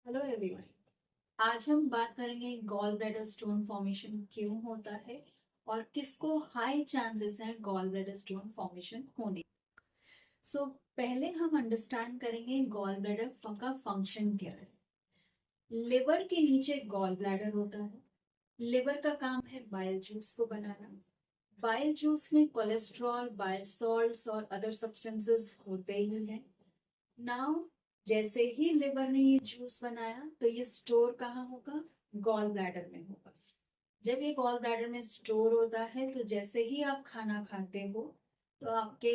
Hello everyone. आज हम बात करेंगे गॉल ब्लैडर स्टोन फॉर्मेशन क्यों होता है और किसको हाई चांसेस हैं गॉल ब्लैडर स्टोन फॉर्मेशन होने। पहले हम अंडरस्टैंड करेंगे गॉल ब्लैडर का फंक्शन क्या है। लिवर के नीचे गॉल ब्लैडर होता है। लिवर का काम है बाइल जूस को बनाना। बाइल जूस में कोलेस्ट्रॉल, बाइल सॉल्ट्स और अदर सब्सटेंसेस होते ही हैं। नाउ जैसे ही लिवर ने ये जूस बनाया तो ये स्टोर कहाँ होगा? गॉल ब्लैडर में होगा। जब ये गॉल ब्लैडर में स्टोर होता है तो जैसे ही आप खाना खाते हो तो आपके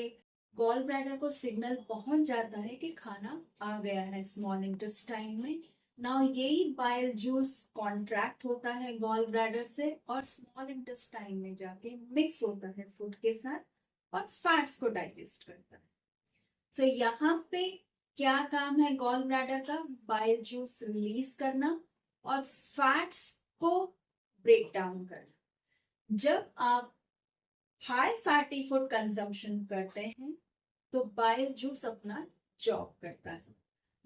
गॉल ब्लैडर को सिग्नल पहुंच जाता है कि खाना आ गया है स्मॉल इंटेस्टाइन में। नाउ यही बाइल जूस कॉन्ट्रैक्ट होता है गॉल ब्लैडर से और स्मॉल इंटेस्टाइन में जाके मिक्स होता है फूड के साथ और फैट्स को डाइजेस्ट करता है। यहाँ पे क्या काम है गॉल ब्लैडर का? बाइल जूस रिलीज करना और फैट्स को ब्रेक डाउन करना। जब आप हाई फैटी फूड कंजम्पशन करते हैं तो बाइल जूस अपना जॉब करता है।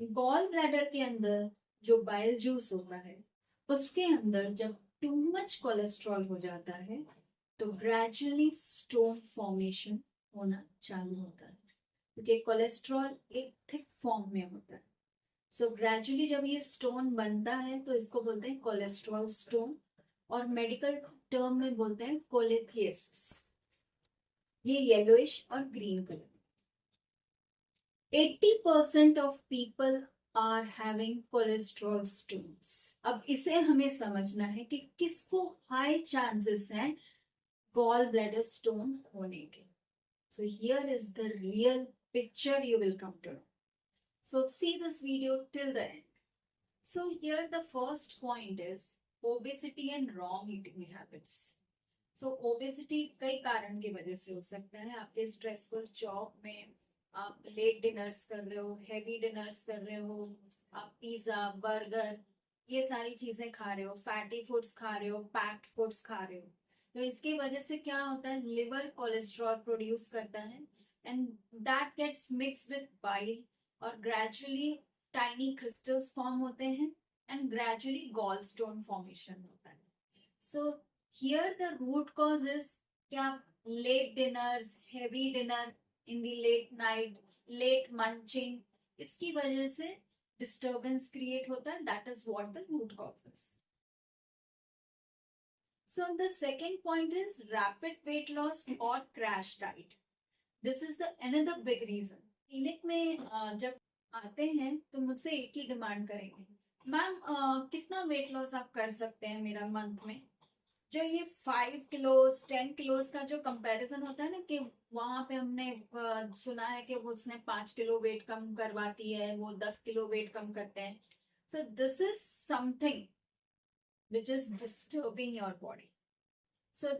गॉल ब्लैडर के अंदर जो बाइल जूस होता है उसके अंदर जब टू मच कोलेस्ट्रॉल हो जाता है तो ग्रेजुअली स्टोन फॉर्मेशन होना चालू होता है, क्योंकि कोलेस्ट्रॉल एक थिक फॉर्म में होता है। ग्रेजुअली जब ये स्टोन बनता है तो इसको बोलते हैं कोलेस्ट्रॉल स्टोन और मेडिकल टर्म में बोलते हैं कोलेथियसिस। ये येलोइश और green colour. 80% of people are having cholesterol stones. अब इसे हमें समझना है कि किसको हाई चांसेस हैं गॉल ब्लैडर स्टोन होने के। Here is the real picture you will come to know. See this video till the end. Here the first point is obesity and wrong eating habits. Obesity कई कारण की वजह से हो सकता है। आपके स्ट्रेसफुल जॉब में आप लेट डिनर्स कर रहे हो, हैवी डिनर्स कर रहे हो, आप पिज्जा, बर्गर, ये सारी चीजें खा रहे हो, फैटी फूड्स खा रहे हो, पैक्ड फूड्स खा रहे हो। तो इसकी वजह से क्या होता है, लिवर कोलेस्ट्रॉल प्रोड्यूस करता है and that gets mix with bile और ग्रेजुअली टाइनी क्रिस्टल्स फॉर्म होते हैं and gradually gallstone formation होता है। So here the root cause is क्या? Late dinners, heavy dinner in the late night, late munching, इसकी वजह से disturbance create होता है। That is what the root cause is. The second point is rapid weight loss or crash diet. This is the another big reason. Clinic में जब आते हैं तो मुझसे एक ही डिमांड करेंगे, मैम कितना वेट लॉस आप कर सकते हैं मेरा मंथ में। जो ये 5 किलोज 10 किलोज का जो कंपैरिजन होता है ना, कि वहां पे हमने सुना है कि वो उसने 5 किलो वेट कम करवाती है, वो 10 किलो वेट कम करते हैं। This is something which is disturbing your body.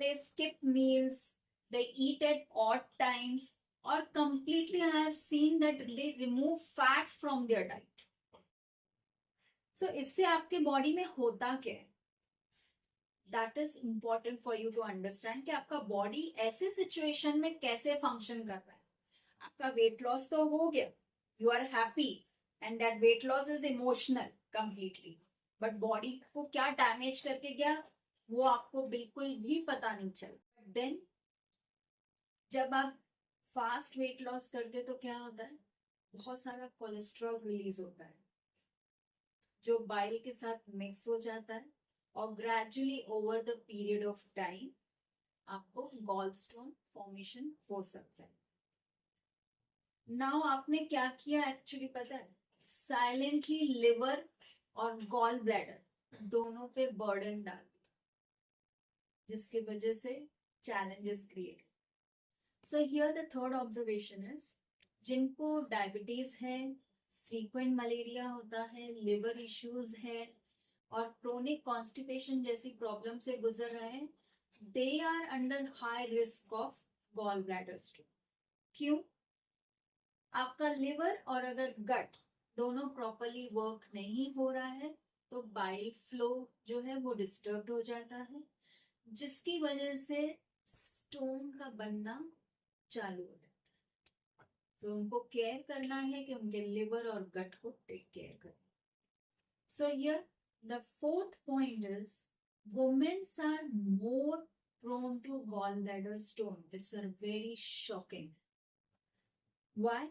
They skip meals, they eat at odd times, or completely I have seen that they remove fats from their diet. इससे आपके body में होता क्या है? That is important for you to understand कि आपका body ऐसे situation में कैसे फंक्शन कर रहा है। आपका वेट लॉस तो हो गया, you are happy and that weight loss is emotional completely, but body को क्या डैमेज करके गया वो आपको बिल्कुल भी पता नहीं चला। देन जब आप फास्ट वेट लॉस करते तो क्या होता है, बहुत सारा कोलेस्ट्रॉल रिलीज होता है जो बाइल के साथ मिक्स हो जाता है और gradually over the period of time आपको गॉल स्टोन फॉर्मेशन हो सकता है। नाउ आपने क्या किया एक्चुअली पता है, साइलेंटली लिवर और गॉल ब्लैडर दोनों पे बर्डन डाल दिया, जिसकी वजह से challenges create. Here the third observation is, जिनको डायबिटीज है, फ्रीक्वेंट मलेरिया होता है, लिवर इश्यूज है और क्रोनिक कॉन्स्टिपेशन जैसी प्रॉब्लम से गुजर रहे हैं, they are under high risk of gall bladder stone. क्यों? आपका लिवर और अगर गट दोनों प्रॉपरली वर्क नहीं हो रहा है तो बाइल फ्लो जो है वो डिस्टर्ब हो जाता है, जिसकी वजह से स्टोन का बनना चालू हो जाता है। उनको केयर करना है कि उनके लिवर और गट को टेक केयर करें। So here the fourth point is women are more prone to gallbladder stone. It's a very shocking. Why?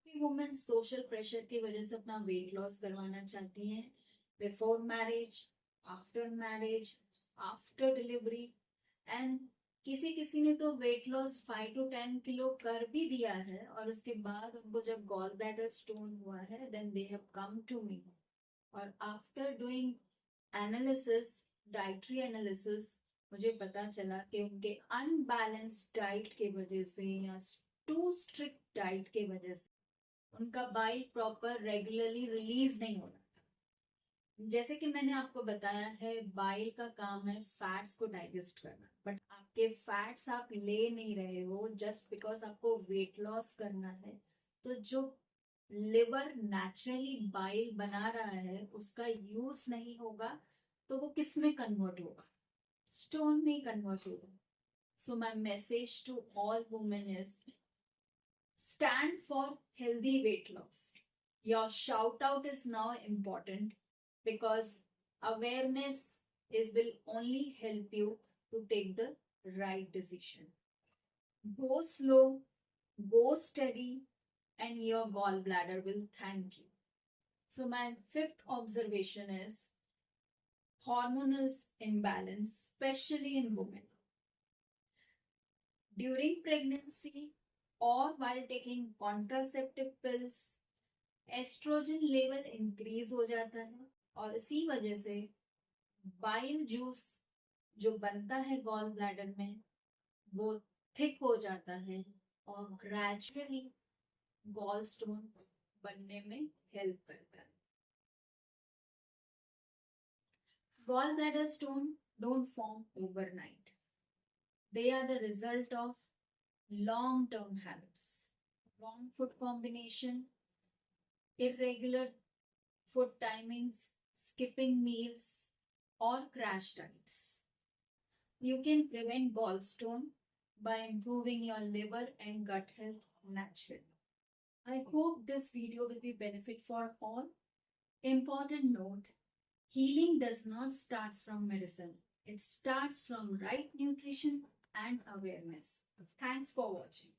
कि वुमेन सोशल प्रेशर की वजह से अपना वेट लॉस करवाना चाहती हैं before marriage, after delivery and किसी किसी ने तो वेट लॉस 5 to 10 किलो कर भी दिया है और उसके बाद उनको जब गॉल ब्लैडर स्टोन हुआ है then they have come to me और after doing analysis, dietary analysis, मुझे पता चला कि उनके अनबैलेंस्ड डाइट के वजह से या टू स्ट्रिक्ट डाइट के वजह से उनका बाइल प्रॉपर रेगुलरली रिलीज नहीं हो रहा था। जैसे कि मैंने आपको बताया है बाइल का काम है फैट्स को डाइजेस्ट करना, बट आपके फैट्स आप ले नहीं रहे हो जस्ट बिकॉज आपको वेट लॉस करना है। तो जो लिवर नेचुरली बाइल बना रहा है उसका यूज नहीं होगा तो वो किस में कन्वर्ट होगा? स्टोन में कन्वर्ट होगा। So my message to all women is stand for healthy weight loss. Your shout out is now important because awareness will only help you to take the right decision. Go slow, go steady, and your gallbladder will thank you. So my fifth observation is hormonal imbalance, especially in women. During pregnancy or while taking contraceptive pills, oestrogen level increase हो जाता है और इसी वजह से bile juice जो बनता है गॉल ब्लैडर में वो थिक हो जाता है और ग्रेजुअली गॉल स्टोन बनने में हेल्प करता है। Gall bladder stone don't form overnight. They are the result of long-term habits, wrong food combination, irregular food timings, skipping meals, or crash diets. You can prevent gallstone by improving your liver and gut health naturally. I hope this video will be benefit for all. Important note, healing does not start from medicine. It starts from right nutrition and awareness. Thanks for watching.